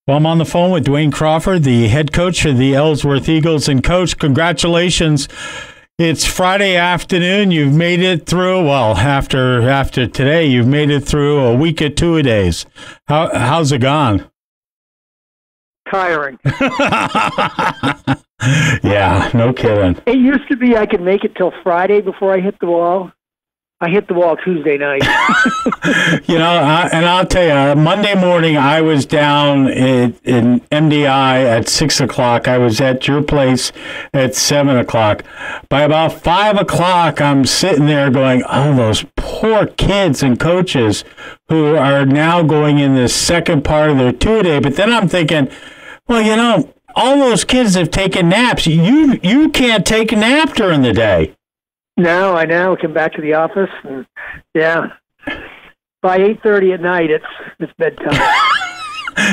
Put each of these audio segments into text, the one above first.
Well, I'm on the phone with Duane Crawford, the head coach for the Ellsworth Eagles. And, Coach, congratulations. It's Friday afternoon. You've made it through, well, after today, you've made it through a week of two-a-days. How's it gone? Tiring. Yeah, no kidding. It used to be I could make it till Friday before I hit the wall. I hit the wall Tuesday night. And I'll tell you, Monday morning I was down in MDI at 6 o'clock. I was at your place at 7 o'clock. By about 5 o'clock, I'm sitting there going, oh, those poor kids and coaches who are now going in the second part of their two-a-day. But then I'm thinking, well, all those kids have taken naps. You can't take a nap during the day. No, I know. I come back to the office, and by 8:30 at night, it's bedtime.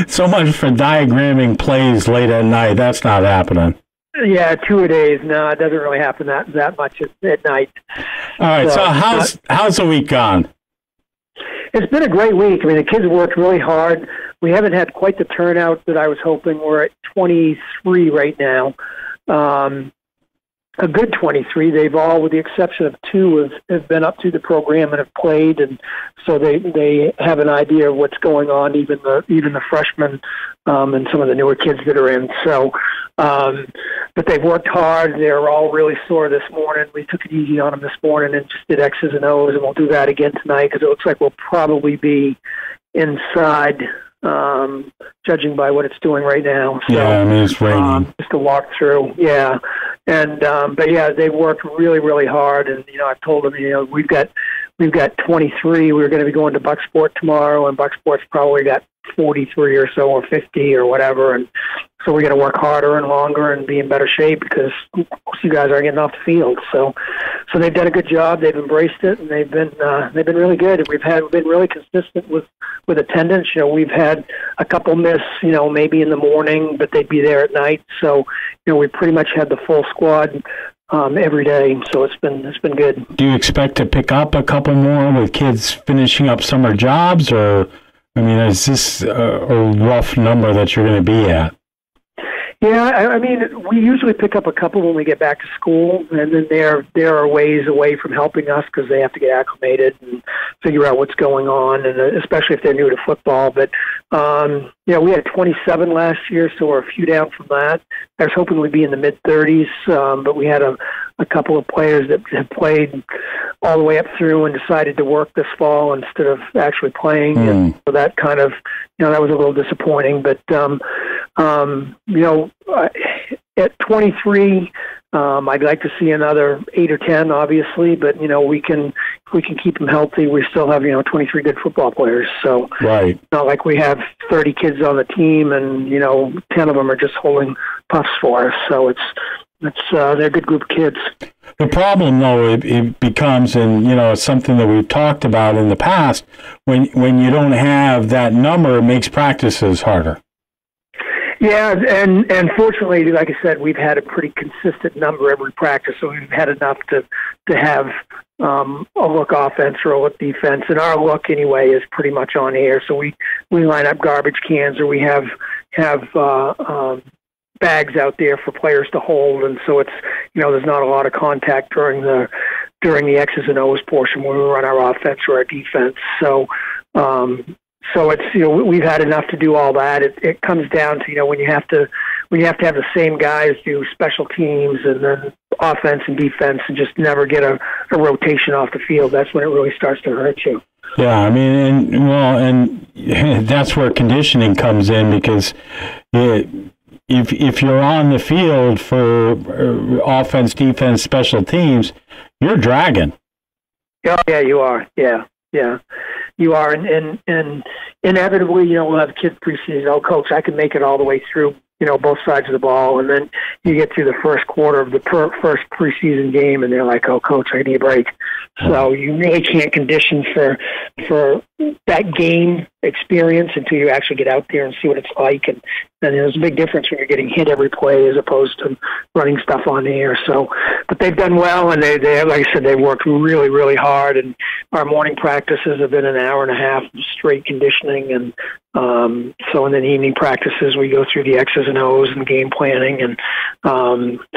So much for diagramming plays late at night. That's not happening. Yeah, two-a-days. No, it doesn't really happen that much at night. All right. So how's the week gone? It's been a great week. I mean, the kids worked really hard. We haven't had quite the turnout that I was hoping. We're at 23 right now. A good 23. They've all, with the exception of two, have been up through the program and have played, and so they have an idea of what's going on. Even the freshmen and some of the newer kids that are in. So, but they've worked hard. They're all really sore this morning. We took it easy on them this morning and just did X's and O's, and we'll do that again tonight because it looks like we'll probably be inside. Judging by what it's doing right now. So, yeah, I mean, it's raining. Just a walk through, yeah. And but yeah, they worked really, really hard. And I've told them, we've got 23. We're going to be going to Bucksport tomorrow, and Bucksport's probably got 43 or so, or 50 or whatever. And so we're going to work harder and longer and be in better shape because you guys aren't getting off the field. So they've done a good job. They've embraced it, and they've been really good. We've been really consistent with attendance. We've had a couple miss, maybe in the morning, but they'd be there at night. So we pretty much had the full squad every day. So it's been good. Do you expect to pick up a couple more with kids finishing up summer jobs, or is this a rough number that you're going to be at? Yeah, we usually pick up a couple when we get back to school, and then they're a ways away from helping us because they have to get acclimated and figure out what's going on, and especially if they're new to football. But we had 27 last year, so we're a few down from that. I was hoping we'd be in the mid-30s, but we had a couple of players that had played all the way up through and decided to work this fall instead of actually playing, and so that kind of that was a little disappointing. But at 23, I'd like to see another 8 or 10, obviously, but we can keep them healthy. We still have 23 good football players, so right. It's not like we have 30 kids on the team and 10 of them are just holding puffs for us. So they're a good group of kids. The problem, though, it becomes, and it's something that we've talked about in the past. When you don't have that number, it makes practices harder. Yeah, and fortunately, like I said, we've had a pretty consistent number every practice, so we've had enough to have a look offense or a look defense, and our look anyway is pretty much on air. So we line up garbage cans, or we have bags out there for players to hold, and so it's there's not a lot of contact during the X's and O's portion when we run our offense or our defense. So it's we've had enough to do all that. It comes down to when you have to have the same guys do special teams and then offense and defense and just never get a rotation off the field. That's when it really starts to hurt you. Yeah, and that's where conditioning comes in, because if you're on the field for offense, defense, special teams, you're dragging. Oh yeah, you are. Yeah. You are, and inevitably, we'll have kids preseason. Oh, coach, I can make it all the way through, both sides of the ball, and then you get through the first quarter of the first preseason game, and they're like, "Oh, coach, I need a break." So you really can't condition for that game experience until you actually get out there and see what it's like. And there's a big difference when you're getting hit every play as opposed to running stuff on the air. So, but they've done well, and they like I said, they worked really, really hard. And our morning practices have been an hour and a half of straight conditioning, and so in the evening practices we go through the X's and O's and game planning, and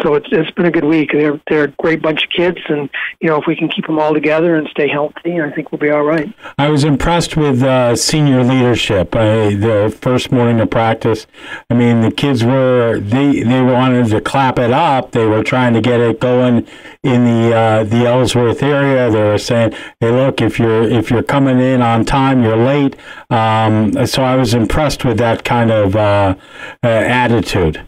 so it's been a good week. They're a great bunch of kids, and if we can keep them all together and stay healthy, I think we'll be all right. I was impressed with senior leadership. The first morning of practice, I mean, the kids they wanted to clap it up. They were trying to get it going in the Ellsworth area. They were saying, "Hey, look, if you're coming in on time, you're late." So I was impressed with that kind of attitude.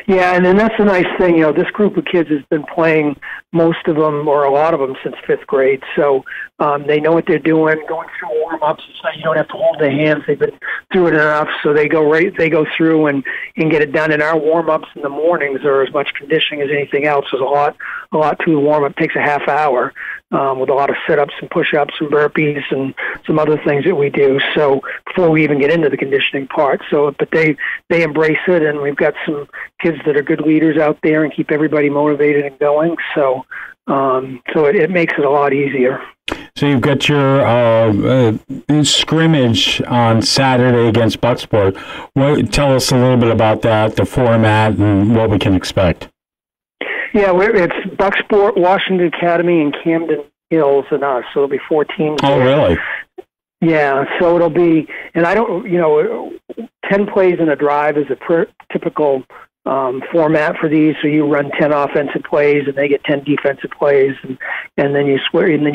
Yeah, and then that's the nice thing. This group of kids has been playing, most of them or a lot of them, since fifth grade. So they know what they're doing. Going through warm-ups, so you don't have to hold their hands. They've been through it enough, so they go through and get it done. And our warm-ups in the mornings are as much conditioning as anything else. There's a lot to the warm-up. It takes a half hour with a lot of sit-ups and push-ups and burpees and some other things that we do. So before we even get into the conditioning part. So, but they embrace it, and we've got some kids that are good leaders out there and keep everybody motivated and going. So it makes it a lot easier. So you've got your scrimmage on Saturday against Bucksport. Tell us a little bit about that, the format, and what we can expect. Yeah, it's Bucksport, Washington Academy, and Camden Hills and us. So it'll be 4 teams. Oh, really? Yeah, so it'll be, and 10 plays in a drive is a typical format for these. So you run 10 offensive plays, and they get 10 defensive plays, and then you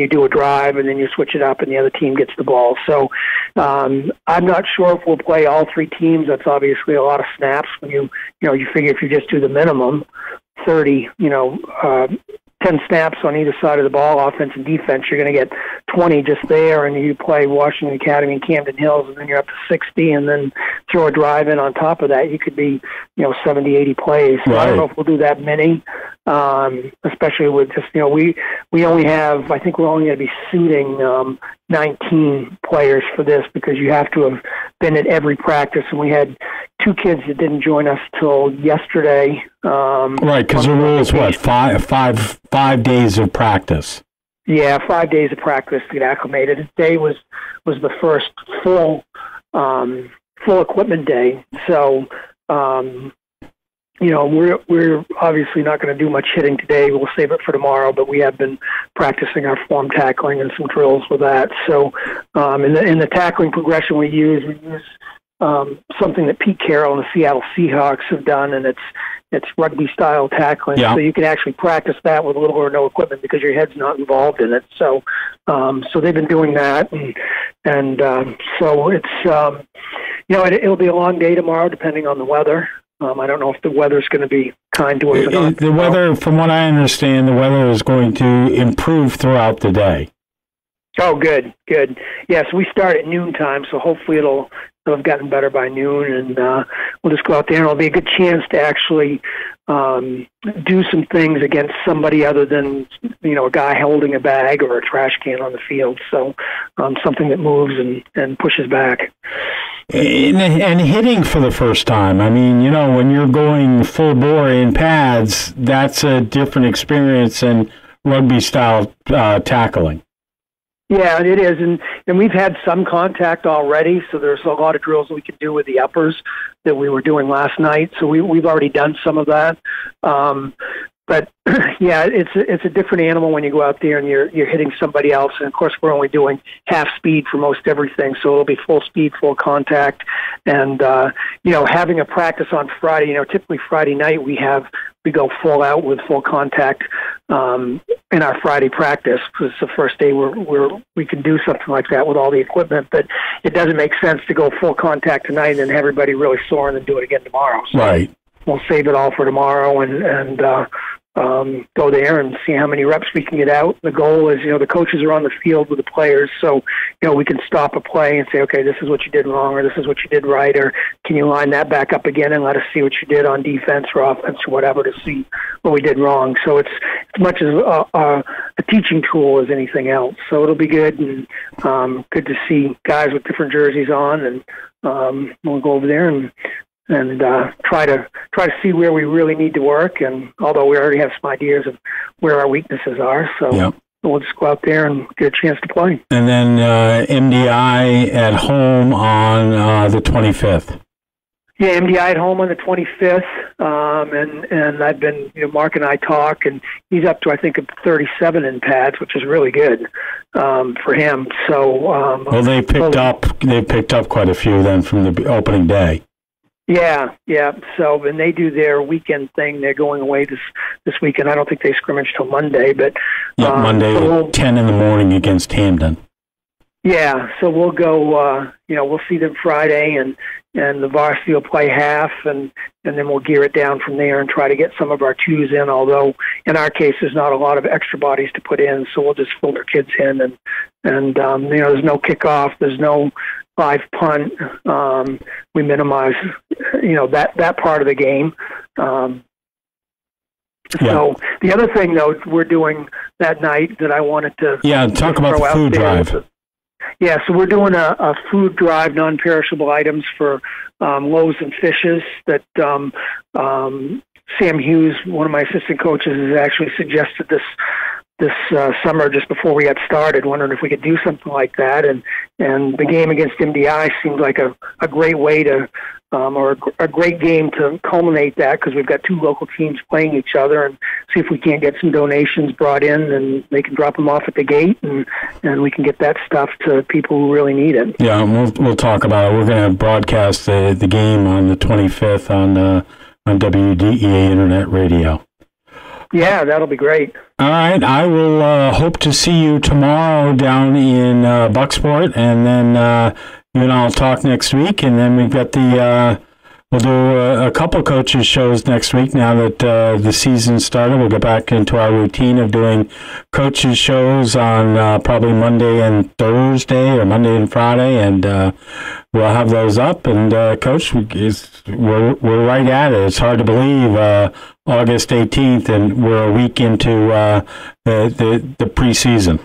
do a drive, and then you switch it up, and the other team gets the ball. So I'm not sure if we'll play all 3 teams. That's obviously a lot of snaps when you figure if you just do the minimum 30, 10 snaps on either side of the ball, offense and defense, you're going to get 20 just there, and you play Washington Academy and Camden Hills, and then you're up to 60, and then throw a drive in on top of that. You could be, 70, 80 plays. So right. I don't know if we'll do that many, especially with just, we only have, I think we're only going to be suiting 19 players for this, because you have to have been at every practice, and we had 2 kids that didn't join us till yesterday. Right, because the rule is what, five days of practice? Yeah, 5 days of practice to get acclimated. Today was the first full equipment day. So, we're obviously not going to do much hitting today. We'll save it for tomorrow, but we have been practicing our form tackling and some drills with that. So, in the tackling progression we use something that Pete Carroll and the Seattle Seahawks have done, and it's rugby-style tackling. Yeah. So you can actually practice that with little or no equipment because your head's not involved in it. So they've been doing that, and so it's it'll be a long day tomorrow, depending on the weather. I don't know if the weather's going to be kind to us or not. The weather, from what I understand, the weather is going to improve throughout the day. Oh, good. Yes, we start at noon time, so hopefully it'll have gotten better by noon, and we'll just go out there, and it'll be a good chance to actually do some things against somebody other than, a guy holding a bag or a trash can on the field. So something that moves and pushes back. And hitting for the first time. I mean, when you're going full bore in pads, that's a different experience than rugby-style tackling. Yeah, it is, and we've had some contact already, so there's a lot of drills we can do with the uppers that we were doing last night, so we've already done some of that. But yeah, it's a different animal when you go out there and you're hitting somebody else, and of course we're only doing half speed for most everything, so it'll be full speed, full contact, and having a practice on Friday. Typically Friday night we go full out with full contact in our Friday practice, because it's the first day we can do something like that with all the equipment. But it doesn't make sense to go full contact tonight and have everybody really sore and then do it again tomorrow. So right. We'll save it all for tomorrow, and go there and see how many reps we can get out. The goal is, the coaches are on the field with the players, so, we can stop a play and say, okay, this is what you did wrong, or this is what you did right, or can you line that back up again and let us see what you did on defense or offense or whatever to see what we did wrong. So it's as much as a teaching tool as anything else. So it'll be good, and good to see guys with different jerseys on, and we'll go over there and try to see where we really need to work. And although we already have some ideas of where our weaknesses are, so yep. We'll just go out there and get a chance to play. And then MDI at home on the 25th. Yeah, MDI at home on the 25th, and I've been, Mark and I talk, and he's up to, I think, 37 in pads, which is really good for him. So well, they picked up quite a few then from the opening day. Yeah. So, and they do their weekend thing. They're going away this weekend. I don't think they scrimmage till Monday, but Monday at 10 in the morning against Hamden. Yeah, so we'll go. We'll see them Friday, and the varsity will play half, and then we'll gear it down from there and try to get some of our twos in. Although in our case, there's not a lot of extra bodies to put in, so we'll just filter kids in, and there's no kickoff, there's no live punt. We minimize, that part of the game. So the other thing, though, we're doing that night that I wanted to talk about the food drive. Yeah, so we're doing a food drive, non-perishable items for loaves and fishes that Sam Hughes, one of my assistant coaches, has actually suggested this summer just before we got started, wondering if we could do something like that. And the game against MDI seemed like a great way to, or a great game to culminate that, because we've got two local teams playing each other, and see if we can't get some donations brought in, and they can drop them off at the gate, and we can get that stuff to people who really need it. Yeah, we'll talk about it. We're going to broadcast the game on the 25th on WDEA Internet Radio. Yeah, that'll be great. All right, I will hope to see you tomorrow down in Bucksport, and then you and I'll talk next week, and then we've got we'll do a couple coaches shows next week now that the season started. We'll get back into our routine of doing coaches shows on probably Monday and Thursday, or Monday and Friday, and we'll have those up. And Coach, we're right at it. It's hard to believe August 18th, and we're a week into the preseason.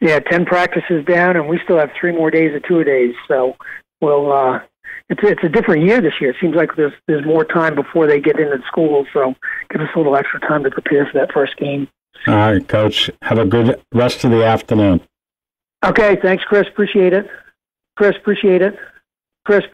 Yeah, 10 practices down, and we still have 3 more days of two-a-days. So we'll. It's a different year this year. It seems like there's more time before they get into school, so give us a little extra time to prepare for that first game. All right, Coach. Have a good rest of the afternoon. Okay, thanks, Chris. Appreciate it. Chris.